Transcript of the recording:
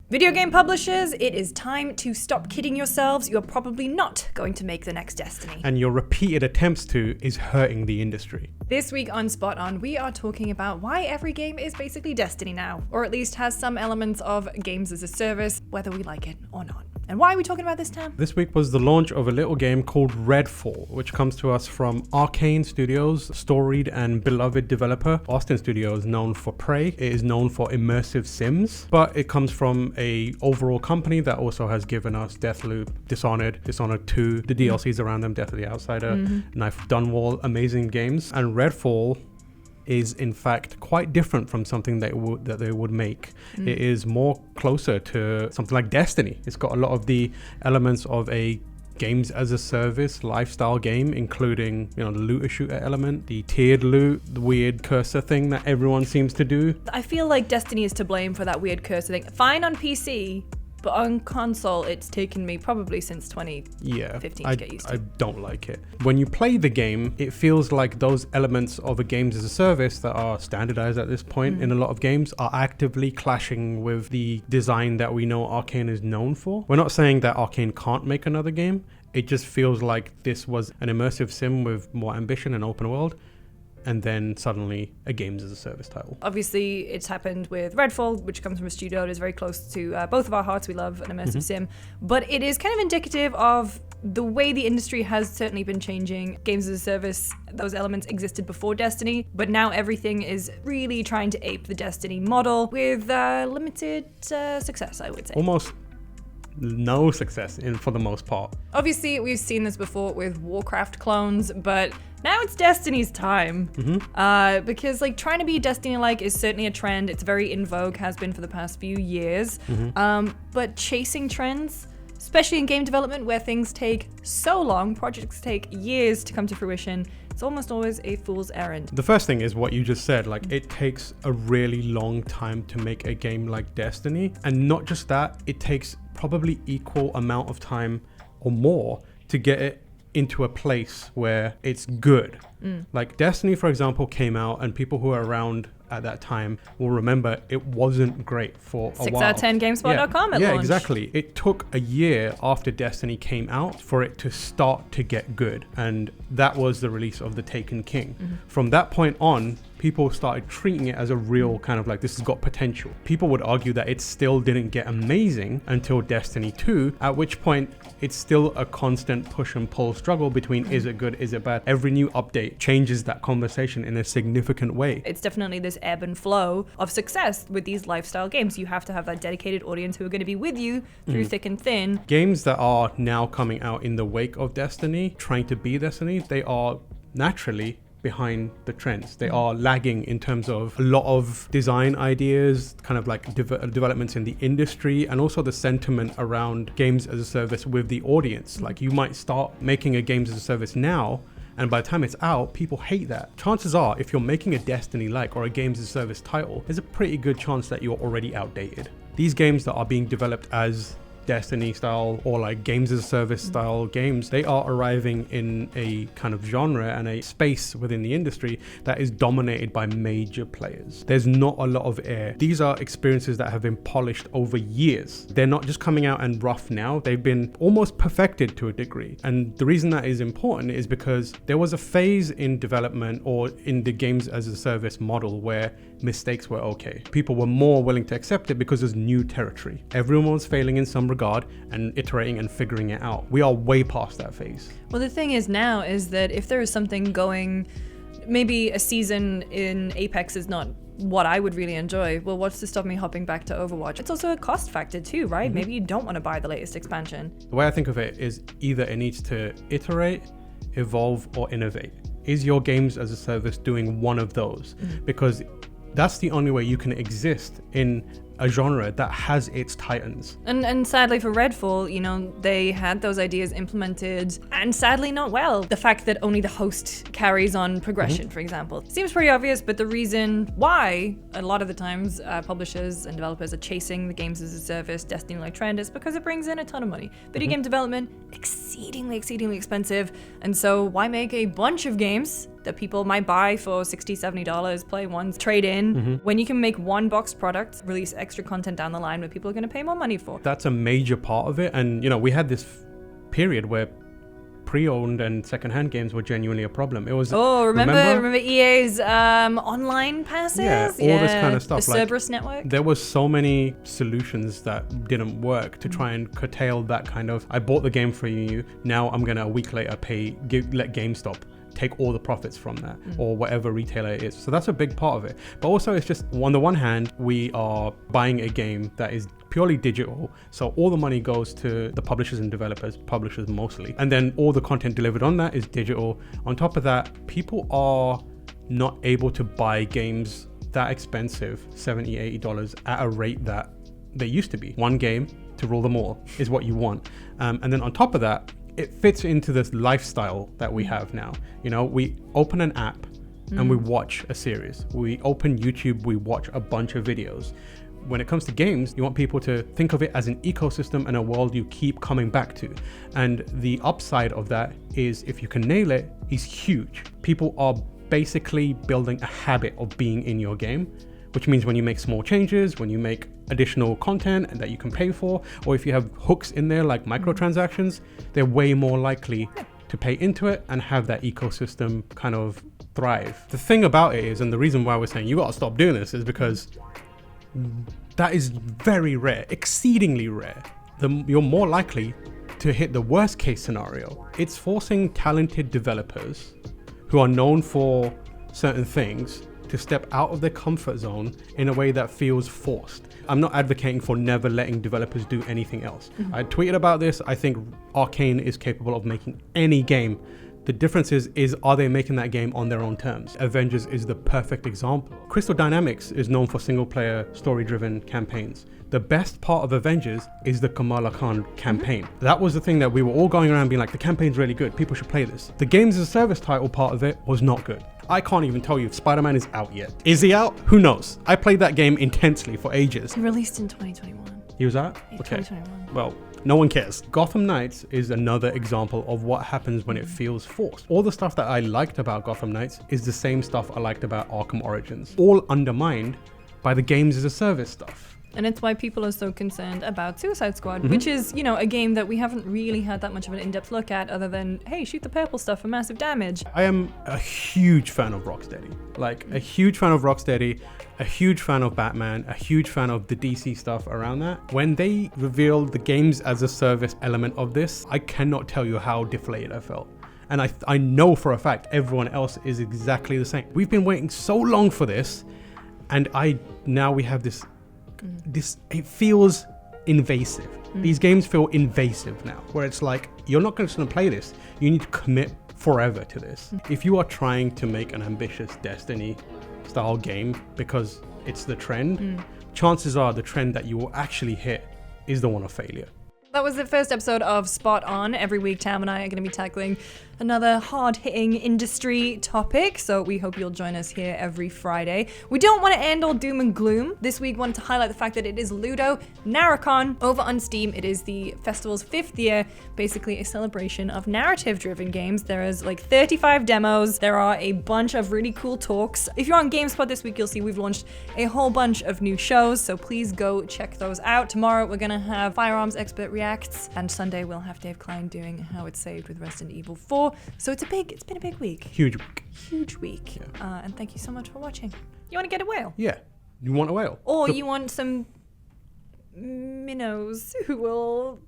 Video game publishers, it is time to stop kidding yourselves. You're probably not going to make the next Destiny. And your repeated attempts to is hurting the industry. This week on Spot On, we are talking about why every game is basically Destiny now, or at least has some elements of games as a service, whether we like it or not. And why are we talking about this, Tam? This week was the launch of a little game called Redfall, which comes to us from Arkane Studios, storied and beloved developer. Austin Studio is known for Prey. It is known for immersive sims, but it comes from a overall company that also has given us Deathloop, Dishonored 2, the DLCs around them, Death of the Outsider, Knife of Dunwall, amazing games. And Redfall is in fact quite different from something that they would make. It is more closer to something like Destiny. It's got a lot of the elements of a games as a service lifestyle game, including, the looter shooter element, the tiered loot, the weird cursor thing that everyone seems to do. I feel like Destiny is to blame for that weird cursor thing. Fine on PC, but on console, it's taken me probably since 2015 to get used to. I don't like it. When you play the game, it feels like those elements of a games as a service that are standardized at this point in a lot of games are actively clashing with the design that we know Arkane is known for. We're not saying that Arkane can't make another game. It just feels like this was an immersive sim with more ambition and open world, and then suddenly a games as a service title. Obviously, it's happened with Redfall, which comes from a studio that is very close to both of our hearts. We love an immersive sim, but it is kind of indicative of the way the industry has certainly been changing. Games as a service, those elements existed before Destiny, but now everything is really trying to ape the Destiny model with limited success, I would say. Almost no success for the most part. Obviously, we've seen this before with Warcraft clones, but now it's Destiny's time. Because trying to be Destiny-like is certainly a trend. It's very in vogue, has been for the past few years. But chasing trends, especially in game development where things take so long, projects take years to come to fruition, it's almost always a fool's errand. The first thing is what you just said, it takes a really long time to make a game like Destiny. And not just that, it takes probably equal amount of time or more to get it into a place where it's good. Like Destiny, for example, came out, and people who are around at that time will remember it wasn't great for a while. 6 out of 10 GameSpot.com at launch. Yeah, exactly. It took a year after Destiny came out for it to start to get good, and that was the release of The Taken King. From that point on, people started treating it as a real kind of this has got potential. People would argue that it still didn't get amazing until Destiny 2, at which point it's still a constant push and pull struggle between is it good, is it bad? Every new update changes that conversation in a significant way. It's definitely this ebb and flow of success with these lifestyle games. You have to have that dedicated audience who are going to be with you through thick and thin. Games that are now coming out in the wake of Destiny, trying to be Destiny, they are naturally behind the trends. They are lagging in terms of a lot of design ideas, kind of developments in the industry, and also the sentiment around games as a service with the audience. You might start making a games as a service now, and by the time it's out, people hate that. Chances are, if you're making a Destiny-like or a games as a service title, there's a pretty good chance that you're already outdated. These games that are being developed as Destiny style or games as a service style games, they are arriving in a kind of genre and a space within the industry that is dominated by major players. There's not a lot of air. These are experiences that have been polished over years. They're not just coming out and rough now. They've been almost perfected to a degree. And the reason that is important is because there was a phase in development or in the games as a service model where mistakes were okay. People were more willing to accept it because there's new territory. Everyone was failing in some regard and iterating and figuring it out. We are way past that phase. Well, the thing is now is that if there is something going, maybe a season in Apex is not what I would really enjoy. Well, what's to stop me hopping back to Overwatch? It's also a cost factor too, right? Maybe you don't want to buy the latest expansion. The way I think of it is either it needs to iterate, evolve, or innovate. Is your games as a service doing one of those? Because that's the only way you can exist in a genre that has its titans. And sadly for Redfall, they had those ideas implemented, and sadly not well. The fact that only the host carries on progression, for example, seems pretty obvious, but the reason why a lot of the times publishers and developers are chasing the games as a service Destiny-like trend is because it brings in a ton of money. Video game development, exceedingly expensive, and so why make a bunch of games that people might buy for $60, $70, play once, trade in, when you can make one boxed product, release extra content down the line where people are going to pay more money for. That's a major part of it. And, we had this period where pre-owned and second-hand games were genuinely a problem. It was remember EA's online passes? Yeah, all this kind of stuff. The Cerberus network. There was so many solutions that didn't work to try and curtail that kind of, I bought the game for you, now I'm gonna a week later let GameStop take all the profits from that, or whatever retailer it is. So that's a big part of it. But also it's just, on the one hand, we are buying a game that is purely digital, so all the money goes to the publishers and developers, publishers mostly, and then all the content delivered on that is digital. On top of that, people are not able to buy games that expensive, $70, $80, at a rate that they used to be. One game to rule them all is what you want. And then on top of that, it fits into this lifestyle that we have now. We open an app and we watch a series. We open YouTube, we watch a bunch of videos. When it comes to games, you want people to think of it as an ecosystem and a world you keep coming back to. And the upside of that is, if you can nail it, is huge. People are basically building a habit of being in your game, which means when you make small changes, when you make additional content that you can pay for, or if you have hooks in there like microtransactions, they're way more likely to pay into it and have that ecosystem kind of thrive. The thing about it is, and the reason why we're saying you gotta stop doing this, is because that is very rare, exceedingly rare. You're more likely to hit the worst case scenario. It's forcing talented developers who are known for certain things to step out of their comfort zone in a way that feels forced. I'm not advocating for never letting developers do anything else. I tweeted about this. I think Arkane is capable of making any game. The difference is are they making that game on their own terms? Avengers is the perfect example. Crystal Dynamics is known for single-player, story-driven campaigns. The best part of Avengers is the Kamala Khan campaign. That was the thing that we were all going around being like, the campaign's really good, people should play this. The games as a service title part of it was not good. I can't even tell you if Spider-Man is out yet. Is he out? Who knows? I played that game intensely for ages. It released in 2021. He was out? Yeah, okay. 2021. Well, no one cares. Gotham Knights is another example of what happens when it feels forced. All the stuff that I liked about Gotham Knights is the same stuff I liked about Arkham Origins, all undermined by the games as a service stuff. And it's why people are so concerned about Suicide Squad, which is, a game that we haven't really had that much of an in-depth look at, other than, hey, shoot the purple stuff for massive damage. I am a huge fan of Rocksteady. A huge fan of Rocksteady, a huge fan of Batman, a huge fan of the DC stuff around that. When they revealed the games as a service element of this, I cannot tell you how deflated I felt. And I know for a fact everyone else is exactly the same. We've been waiting so long for this, and now we have this, it feels invasive. These games feel invasive now, where it's like, you're not just gonna play this, you need to commit forever to this. If you are trying to make an ambitious Destiny style game because it's the trend, chances are the trend that you will actually hit is the one of failure. That was the first episode of Spot On. Every week, Tam and I are going to be tackling another hard-hitting industry topic, so we hope you'll join us here every Friday. We don't want to end all doom and gloom. This week, wanted to highlight the fact that it is Ludo Narracon over on Steam. It is the festival's 5th year, basically a celebration of narrative-driven games. There is 35 demos. There are a bunch of really cool talks. If you're on GameSpot this week, you'll see we've launched a whole bunch of new shows, so please go check those out. Tomorrow, we're going to have Firearms Expert Reacts, and Sunday, we'll have Dave Klein doing How It's Saved with Resident Evil 4. So it's been a big week. Huge week. Huge week. Yeah. And thank you so much for watching. You want to get a whale? Yeah. You want a whale? Or you want some minnows who will